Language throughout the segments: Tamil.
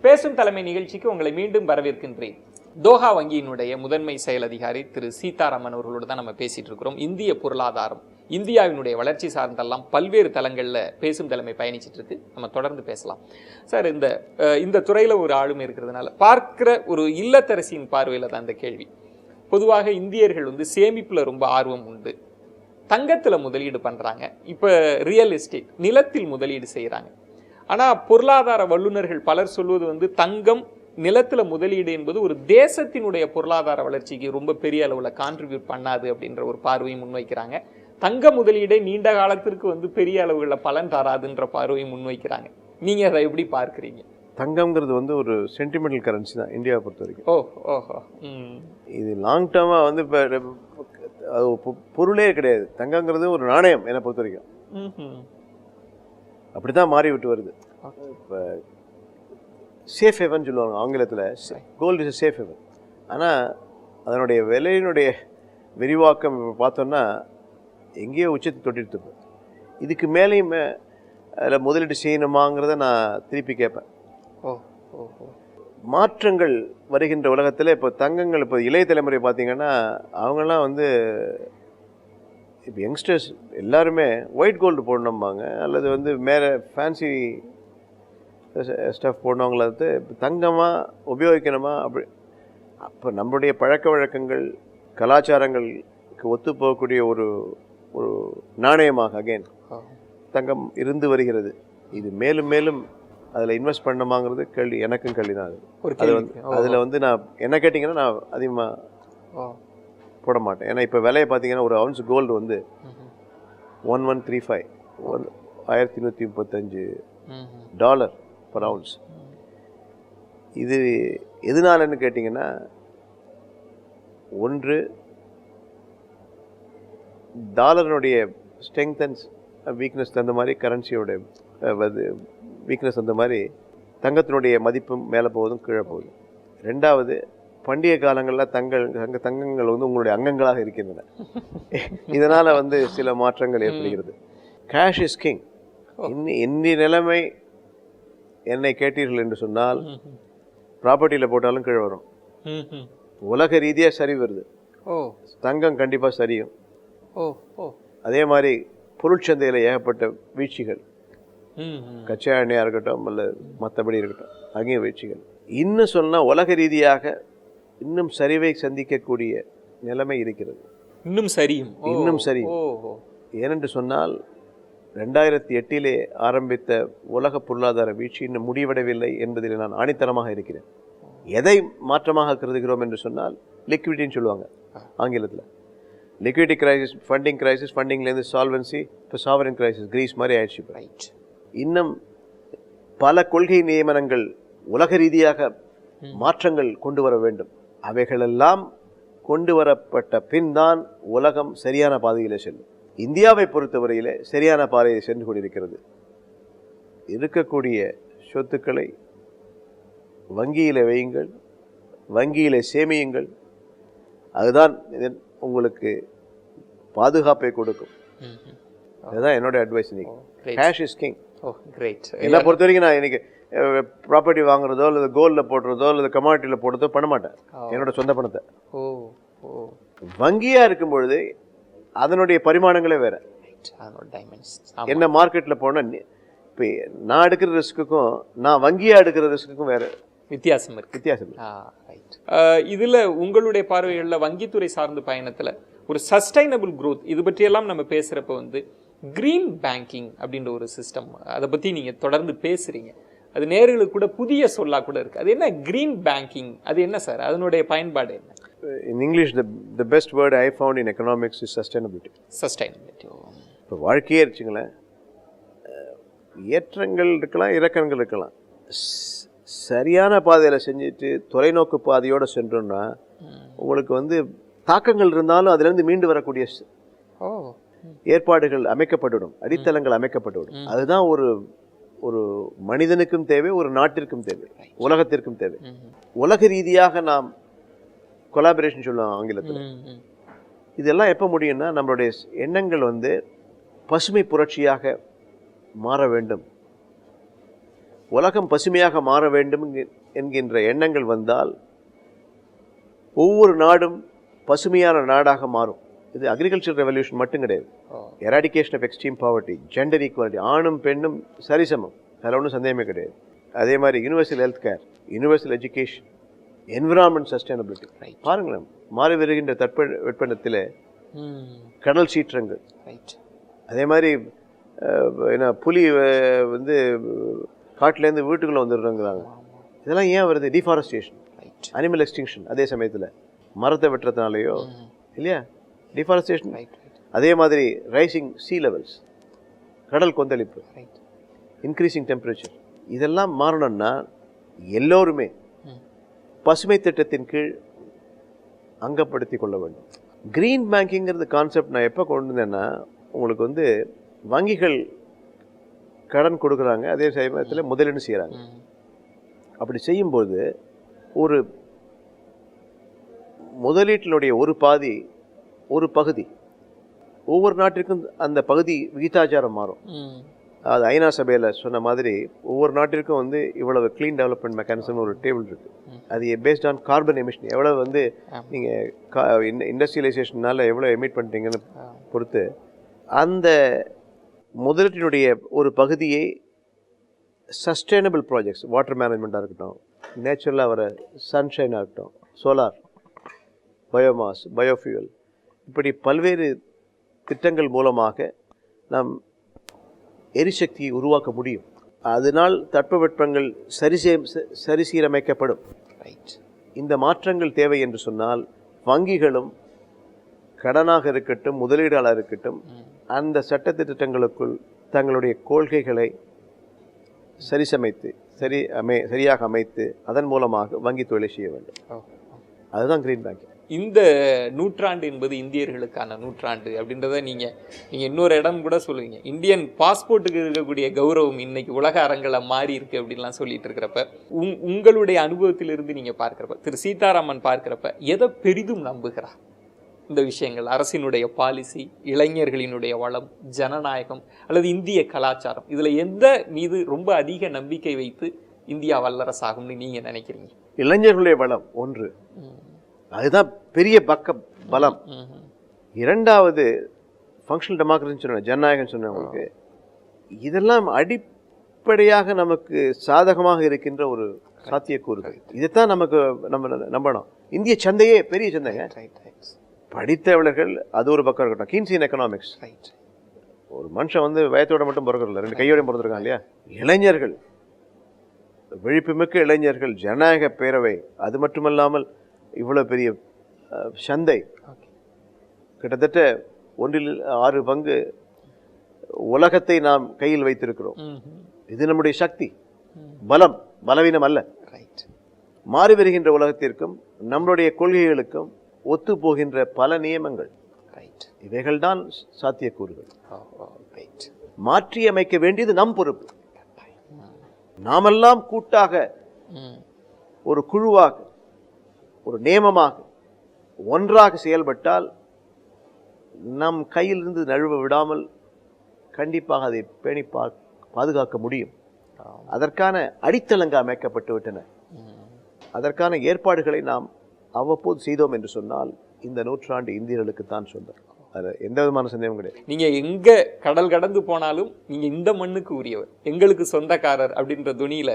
பேசும் தலைமை நிகழ்ச்சிக்கு உங்களை மீண்டும் வரவேற்கின்றேன். தோஹா வங்கியினுடைய முதன்மை செயல் அதிகாரி திரு சீதாராமன் அவர்களோடு தான் நம்ம பேசிட்டு இருக்கிறோம். இந்திய பொருளாதாரம், இந்தியாவினுடைய வளர்ச்சி சார்ந்தெல்லாம் பல்வேறு தளங்களில் பேசும் தலைமை பயணிச்சுட்டு இருக்கு. நம்ம தொடர்ந்து பேசலாம் சார். இந்த துறையில் ஒரு ஆளுமை இருக்கிறதுனால பார்க்கிற ஒரு இல்லத்தரசியின் பார்வையில் தான் இந்த கேள்வி. பொதுவாக இந்தியர்கள் சேமிப்புல ரொம்ப ஆர்வம் உண்டு. தங்கத்துல முதலீடு பண்றாங்க. இப்ப ரியல் எஸ்டேட், நிலத்தில் முதலீடு செய்யறாங்க. ஆனா பொருளாதார வல்லுநர்கள் பலர் சொல்வது தங்கம், நிலத்துல முதலீடு என்பது ஒரு தேசத்தினுடைய பொருளாதார வளர்ச்சிக்கு ரொம்ப பெரிய அளவுல கான்ட்ரிபியூட் பண்ணாது அப்படின்ற ஒரு பார்வையை முன்வைக்கிறாங்க. தங்க முதலீடை நீண்ட காலத்திற்கு பெரிய அளவுல பலன் தராதுன்ற பார்வையை முன்வைக்கிறாங்க. நீங்க அதை எப்படி பார்க்கிறீங்க? தங்கம்ங்கிறது ஒரு சென்டிமெண்டல் கரன்சி தான் இந்தியாவை பொறுத்த வரைக்கும். ஓஹோ. இது லாங் டேர்மா இப்போ பொருளே கிடையாது. தங்கங்கிறது ஒரு நாணயம் என்னை பொறுத்த வரைக்கும். அப்படிதான் மாறி விட்டு வருது. இப்போ சேஃப் ஹெவன் சொல்லுவாங்க ஆங்கிலத்தில். Gold is safe haven. ஆனால் அதனுடைய விலையினுடைய விரிவாக்கம் இப்போ பார்த்தோன்னா எங்கேயோ உச்சத்தை தொட்டிட்டு. இதுக்கு மேலேயும் அதில் முதலீடு செய்யணுமாங்கிறத நான் திருப்பி கேட்பேன். மாற்றங்கள் வருகின்ற உலகத்தில் இப்போ தங்கங்கள், இப்போ இளைய தலைமுறை பார்த்தீங்கன்னா அவங்கெல்லாம் இப்போ யங்ஸ்டர்ஸ் எல்லாருமே ஒயிட் கோல்டு போடணும்பாங்க, அல்லது மேலே ஃபேன்சி ஸ்டஃப் போடணுங்களா, தங்கமாக உபயோகிக்கணுமா அப்படி. அப்போ நம்மளுடைய பழக்க வழக்கங்கள், கலாச்சாரங்களுக்கு ஒத்து போகக்கூடிய ஒரு ஒரு நாணயமாக அகைன் தங்கம் இருந்து வருகிறது. இது மேலும் மேலும் அதில் இன்வெஸ்ட் பண்ணணுமாங்கிறது கேள்வி, எனக்கும் கேள்வி தான் அது. அதில் நான் என்ன கேட்டிங்கன்னா நான் அதிகமாக போட மாட்டேன். ஏன்னா இப்போ விலையை பார்த்தீங்கன்னா ஒரு அவுன்ஸ் கோல்டு 1135 $1135 per ounce. இது எதனாலன்னு கேட்டிங்கன்னா, ஒன்று டாலரினுடைய ஸ்ட்ரெங்த் அண்ட் வீக்னஸ் தகுந்த மாதிரி, கரன்சியோட வீக்னஸ் அந்த மாதிரி தங்கத்தினுடைய மதிப்பும் மேலே போவதும் கீழே போகுது. ரெண்டாவது, பண்டிகை காலங்களில் தங்கங்கள் உங்களுடைய அங்கங்களாக இருக்கின்றன. இதனால் சில மாற்றங்கள் ஏற்படுகிறது. Cash is king. இன்னி நிலைமை என்னை கேட்டீர்கள் என்று சொன்னால், ப்ராப்பர்ட்டியில் போட்டாலும் கீழே வரும். உலக ரீதியாக சரி வருது, தங்கம் கண்டிப்பாக சரியும். அதே மாதிரி பொருட்சந்தையில் ஏகப்பட்ட வீழ்ச்சிகள், கச்சா எண்ணெயாக இருக்கட்டும் அல்ல மற்றபடி இருக்கட்டும், அங்கேயும் வீழ்ச்சிகள். இன்னும் சொன்னால் உலக ரீதியாக இன்னும் சரிவை சந்திக்கக்கூடிய நிலைமை இருக்கிறது. இன்னும் சரியும். ஏனென்று சொன்னால் 2008 ஆரம்பித்த உலக பொருளாதார வீழ்ச்சி இன்னும் முடிவடையவில்லை என்பதில் நான் ஆணித்தரமாக இருக்கிறேன். எதை மாற்றமாக கருதுகிறோம் என்று சொன்னால், லிக்விடிட்டின்னு சொல்லுவாங்க ஆங்கிலத்தில். லிக்விடிட்டி கிரைசிஸ், ஃபண்டிங் கிரைசிஸ், ஃபண்டிங்லேருந்து சால்வன்சி, இப்போ சாவரின் கிரைசிஸ், கிரீஸ் மாதிரி ஆயிடுச்சு. இன்னும் பல கொள்கை நியமனங்கள், உலக ரீதியாக மாற்றங்கள் கொண்டு வர வேண்டும். அவைகளெல்லாம் கொண்டு வரப்பட்ட பின் தான் உலகம் சரியான பாதையில் செல்லும். இந்தியாவை பொறுத்தவரையிலே சரியான பாதையை சென்று கொண்டிருக்கிறது. இருக்கக்கூடிய சொத்துக்களை வங்கியில் வையுங்கள், வங்கியில் சேமியுங்கள். அதுதான் உங்களுக்கு பாதுகாப்பை கொடுக்கும். அதுதான் என்னோட அட்வைஸ். Cash is king. என்னை பொறுத்த வரைக்கும் நான் இன்னைக்கு ப்ராப்பர்ட்டி வாங்குறதோ அல்லது கோல்டில் போடுறதோ அல்லது கமாடிட்டியில் போடுறதோ பண்ண மாட்டேன். என்னோட சொந்த பணத்தை வங்கியாக இருக்கும் பொழுது அதனுடைய பரிமாணங்களே வேற. என்ன மார்க்கெட்டில் போனால் இப்போ நான் எடுக்கிற ரிஸ்க்குக்கும் நான் வங்கியாக எடுக்கிற ரிஸ்க்குக்கும் வேற வித்தியாசம் இருக்கு. இதுல உங்களுடைய பார்வைகளில் வங்கித்துறை சார்ந்த பயணத்துல ஒரு சஸ்டைனபிள் growth இது பற்றியெல்லாம் நம்ம பேசுறப்ப கிரீன் பேங்கிங் அப்படின்ற ஒரு சிஸ்டம், அதை பத்தி நீங்க தொடர்ந்து பேசுறீங்க. அது நேர்களுக்கு கூட புதிய சொல்லா கூட இருக்கு. அது என்ன கிரீன் பேங்கிங்? அது என்ன சார், அதனுடைய பயன்பாடு என்ன? In English, the best word I found in economics is sustainability. இப்போ வாழ்க்கையே வச்சுங்களேன், ஏற்றங்கள் இருக்கலாம், இறக்கங்கள் இருக்கலாம். சரியான பாதையில் செஞ்சுட்டு தொலைநோக்கு பாதையோடு சென்றோம்னா உங்களுக்கு தாக்கங்கள் இருந்தாலும் அதுலேருந்து மீண்டு வரக்கூடிய ஏற்பாடுகள் அமைக்கப்பட்டுவிடும், அடித்தளங்கள் அமைக்கப்பட்டுவிடும். அதுதான் ஒரு மனிதனுக்கும் தேவை, ஒரு நாட்டிற்கும் தேவை, உலகத்திற்கும் தேவை. உலக ரீதியாக நாம் கொலாபரேஷன் சொல்லுவாங்க ஆங்கிலத்தில். இதெல்லாம் எப்போ முடியும்னா, நம்மளுடைய எண்ணங்கள் பசுமை புரட்சியாக மாற வேண்டும். உலகம் பசுமையாக மாற வேண்டும் என்கின்ற எண்ணங்கள் வந்தால் ஒவ்வொரு நாடும் பசுமையான நாடாக மாறும். இது அக்ரிகல்ச்சர் ரெவல்யூஷன் மட்டும் கிடையாது. Eradication of extreme poverty, gender equality, ஆணும் பெண்ணும் சரிசமம், அதில் ஒன்றும் சந்தேகமே கிடையாது. அதே மாதிரி universal health care, universal education, environment sustainability. பாருங்களேன், மாறி வருகின்ற வெப்பத்தில் கடல் சீற்றங்கள், அதே மாதிரி என்ன புலி வந்து காட்டிலேருந்து வீட்டுக்குள்ளே வந்துடுறாங்கிறாங்க. இதெல்லாம் ஏன் வருது? Deforestation, animal extinction. அதே சமயத்தில் மரத்தை வெட்டுறதுனாலையோ இல்லையா டிஃபாரஸ்டேஷன். அதே மாதிரி ரைசிங் சீ லெவல்ஸ், கடல் கொந்தளிப்பு, இன்க்ரீசிங் டெம்பரேச்சர். இதெல்லாம் மாறணும்னா எல்லோருமே பசுமை திட்டத்தின் கீழ் அங்கப்படுத்தி கொள்ள வேண்டும். கிரீன் பேங்கிங்கிறது கான்செப்ட் நான் எப்போ கொண்டு வந்தேன்னா, உங்களுக்கு வந்து வங்கிகள் கடன் கொடுக்குறாங்க, அதே சமயத்தில் முதலீடு செய்கிறாங்க. அப்படி செய்யும்போது ஒரு முதலீட்டினுடைய ஒரு பகுதி ஒவ்வொரு நாட்டிற்கும் அந்த பகுதி விகிதாச்சாரம் மாறும். அது ஐநா சபையில் சொன்ன மாதிரி ஒவ்வொரு நாட்டிற்கும் வந்து இவ்வளவு க்ளீன் டெவலப்மெண்ட் மெக்கானிசம் ஒரு டேபிள் இருக்குது. அது பேஸ்ட் ஆன் கார்பன் எமிஷன், எவ்வளோ வந்து நீங்கள் இண்டஸ்ட்ரியலைசேஷனால் எவ்வளோ எமிட் பண்ணுறீங்கன்னு பொறுத்து அந்த முதலீட்டினுடைய ஒரு பகுதியை சஸ்டைனபிள் ப்ராஜெக்ட்ஸ், வாட்டர் மேனேஜ்மெண்ட்டாக இருக்கட்டும், நேச்சுரலாக வர சன்ஷைனாக இருக்கட்டும், சோலார், பயோமாஸ், பயோஃபியூவல், இப்படி பல்வேறு திட்டங்கள் மூலமாக நாம் எரிசக்தியை உருவாக்க முடியும். அதனால் தட்பவெப்பங்கள் சரிசீரமைக்கப்படும். இந்த மாற்றங்கள் தேவை என்று சொன்னால் வங்கிகளும் கடனாக இருக்கட்டும், முதலீடாளர் இருக்கட்டும், அந்த சட்டத்திட்டங்களுக்குள் தங்களுடைய கொள்கைகளை சரியாக அமைத்து அதன் மூலமாக வங்கி தொழிலை செய்ய வேண்டும். அதுதான் கிரீன் பேங்கிங். இந்த நூற்றாண்டு என்பது இந்தியர்களுக்கான நூற்றாண்டு அப்படின்றத நீங்கள் இன்னொரு இடம் கூட சொல்லுவீங்க. இந்தியன் பாஸ்போர்ட்டுக்கு இருக்கக்கூடிய கௌரவம் இன்னைக்கு உலக அரங்கில் மாறி இருக்கு அப்படின்லாம் சொல்லிட்டு இருக்கிறப்ப உங்களுடைய அனுபவத்திலிருந்து நீங்கள் பார்க்குறப்ப, திரு சீதாராமன் பார்க்குறப்ப எதை பெரிதும் நம்புகிறார்? இந்த விஷயங்கள், அரசினுடைய பாலிசி, இளைஞர்களினுடைய வளம், ஜனநாயகம் அல்லது இந்திய கலாச்சாரம், இதில் எந்த மீது ரொம்ப அதிக நம்பிக்கை வைத்து இந்தியா வல்லரசாகும்னு நீங்கள் நினைக்கிறீங்க? இளைஞர்களுடைய வளம் ஒன்று, அதுதான் பெரிய பலம். இரண்டாவது ஃபங்க்ஷனல் டெமோக்ரஸின்னு சொன்ன, ஜனநாயகம் சொன்னவங்களுக்கு இதெல்லாம் அடிப்படையாக நமக்கு சாதகமாக இருக்கின்ற ஒரு சாத்தியக்கூறுகள். இதைத்தான் நம்ம நம்பணும். இந்திய சந்தையே பெரிய சந்தைங்க. படித்தவர்கள் அது ஒரு பக்கம் இருக்கட்டும். கீன்சியன் எக்கனாமிக்ஸ், ஒரு மனுஷன் வந்து வயத்தோட மட்டும் பிறக்கல, 2 கையோடையும் பிறந்திருக்காங்க இல்லையா. இளைஞர்கள், விழிப்புமிக்க இளைஞர்கள், ஜனநாயக பேரவை, அது மட்டுமல்லாமல் இவ்வளோ பெரிய சந்தை, கிட்டத்தட்ட 1/6 பங்கு உலகத்தை நாம் கையில் வைத்திருக்கிறோம். இது நம்முடைய சக்தி, பலம், பலவீனம் அல்ல. மாறி வருகின்ற உலகத்திற்கும் நம்மளுடைய கொள்கைகளுக்கும் ஒத்து போகின்ற பல நியமங்கள், இவைகள்தான் சாத்தியக்கூறுகள். மாற்றி அமைக்க வேண்டியது நம் பொறுப்பு. நாமெல்லாம் கூட்டாக, ஒரு குழுவாக, ஒரு நியமமாக, ஒன்றாக செயல்பட்டால் நம் கையிலிருந்து நழுவ விடாமல் கண்டிப்பாக அதை பேணி பாதுகாக்க முடியும். அதற்கான அடித்தளங்கள் அமைக்கப்பட்டு விட்டன. அதற்கான ஏற்பாடுகளை நாம் அவ்வப்போது செய்தோம் என்று சொன்னால் இந்த நூற்றாண்டு இந்தியர்களுக்கு தான் சொந்தம். அது எந்த விதமான சந்தேகம் கிடையாது. நீங்க எங்க கடல் கடந்து போனாலும் நீங்க இந்த மண்ணுக்கு உரியவர், எங்களுக்கு சொந்தக்காரர் அப்படின்ற துணியில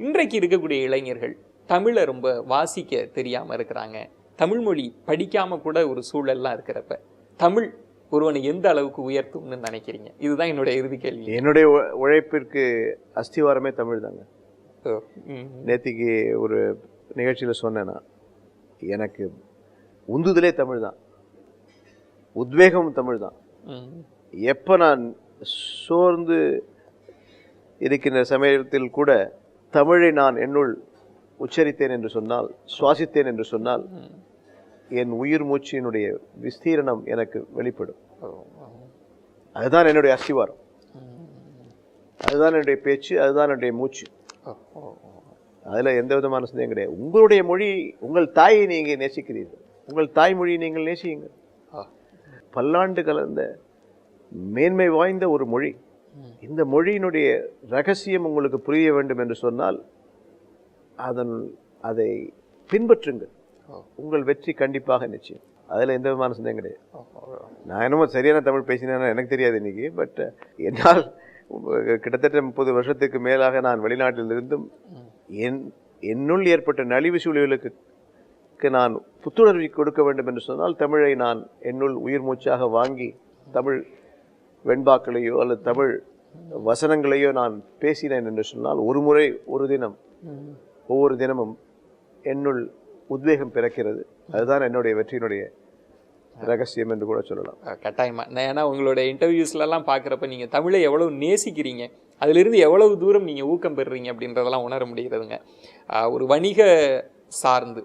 இன்றைக்கு இருக்கக்கூடிய இளைஞர்கள் தமிழை ரொம்ப வாசிக்க தெரியாம இருக்கிறாங்க. தமிழ் மொழி படிக்காம கூட ஒரு சூழல்லாம் இருக்கிறப்ப தமிழ் ஒருவனை எந்த அளவுக்கு உயர்த்தும்னு நினைக்கிறீங்க? இதுதான் என்னுடைய இறுதி கேள்வி. என்னுடைய உழைப்பிற்கு அஸ்திவாரமே தமிழ் தாங்க. நேத்திக்கு ஒரு நிகழ்ச்சியில் சொன்னேன்னா, எனக்கு உந்துதலே தமிழ் தான், உத்வேகமும் தமிழ் தான். எப்போ நான் சோர்ந்து இருக்கின்ற சமயத்தில் கூட தமிழை நான் என்னுள் உச்சரித்தேன் என்று சொன்னால், சுவாசித்தேன் என்று சொன்னால், என் உயிர் மூச்சினுடைய விஸ்தீரணம் எனக்கு வெளிப்படும். அதுதான் என்னுடைய அஸ்திவாரம், அதுதான் என்னுடைய பேச்சு, அதுதான் என்னுடைய மூச்சு. அதில் எந்த விதமான சந்தேகம் கிடையாது. உங்களுடைய மொழி, உங்கள் தாயை நீங்கள் நேசிக்கிறீர்கள், உங்கள் தாய்மொழியை நீங்கள் நேசியுங்கள். பல்லாண்டு கலந்த மேன்மை வாய்ந்த ஒரு மொழி. இந்த மொழியினுடைய ரகசியம் உங்களுக்கு புரிய வேண்டும் என்று சொன்னால் அதை பின்பற்றுங்கள். உங்கள் வெற்றி கண்டிப்பாக நிச்சயம். அதில் எந்த விதமான சந்தேகம் கிடையாது. நான் என்னமோ சரியான தமிழ் பேசினேன்னா எனக்கு தெரியாது இன்னைக்கு. பட் என்னால் கிட்டத்தட்ட 30 வருஷத்துக்கு மேலாக நான் வெளிநாட்டிலிருந்தும் என்னுள் ஏற்பட்ட நலிவு சூழலுக்கு நான் புத்துணர்வை கொடுக்க வேண்டும் என்று சொன்னால் தமிழை நான் என்னுள் உயிர் மூச்சாக வாங்கி தமிழ் வெண்பாக்களையோ அல்லது தமிழ் வசனங்களையோ நான் பேசினேன் என்று சொன்னால் ஒரு முறை ஒரு தினம் ஒவ்வொரு தினமும் என்னுள் உத்வேகம் பிறக்கிறது. அதுதான் என்னுடைய வெற்றியினுடைய ரகசியம் என்று கூட சொல்லலாம். கட்டாயமா. ஏன்னா உங்களுடைய இன்டர்வியூஸ்லாம் பார்க்குறப்ப நீங்கள் தமிழை எவ்வளவு நேசிக்கிறீங்க, அதிலிருந்து எவ்வளவு தூரம் நீங்கள் ஊக்கம் பெறுறீங்க அப்படின்றதெல்லாம் உணர முடிகிறதுங்க. ஒரு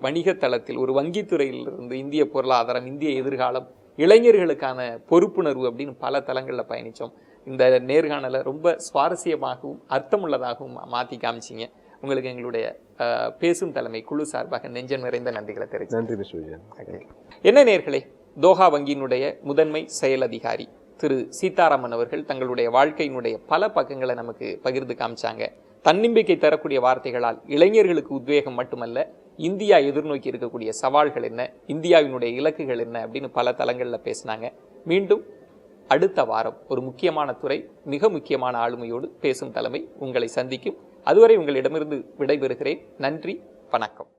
வணிக தளத்தில் ஒரு வங்கித்துறையிலிருந்து இந்திய பொருளாதாரம், இந்திய எதிர்காலம், இளைஞர்களுக்கான பொறுப்புணர்வு அப்படின்னு பல தளங்களில் பயணித்தோம். இந்த நேர்காணலை ரொம்ப சுவாரஸ்யமாகவும் அர்த்தமுள்ளதாகவும் மாற்றி காமிச்சிங்க. உங்களுக்கு எங்களுடைய பேசும் தலைமை குழு சார்பாக நெஞ்சம் நிறைந்த நன்றிகளை தெரிவிக்கிறேன். நன்றி மிஸ்டர் விஜயன். என்ன நேர்களே, தோஹா வங்கியினுடைய முதன்மை செயல் அதிகாரி திரு சீதாராமன் அவர்கள் தங்களுடைய வாழ்க்கையினுடைய பல பக்கங்களை நமக்கு பகிர்ந்து காமிச்சாங்க. தன்னம்பிக்கை தரக்கூடிய வார்த்தைகளால் இளைஞர்களுக்கு உத்வேகம் மட்டுமல்ல, இந்தியா எதிர்நோக்கி இருக்கக்கூடிய சவால்கள் என்ன, இந்தியாவினுடைய இலக்குகள் என்ன அப்படின்னு பல தளங்களில் பேசினாங்க. மீண்டும் அடுத்த வாரம் ஒரு முக்கியமான துறை, மிக முக்கியமான ஆளுமையோடு பேசும் தலைமை உங்களை சந்திக்கும். அதுவரை உங்களிடமிருந்து விடைபெறுகிறேன். நன்றி, வணக்கம்.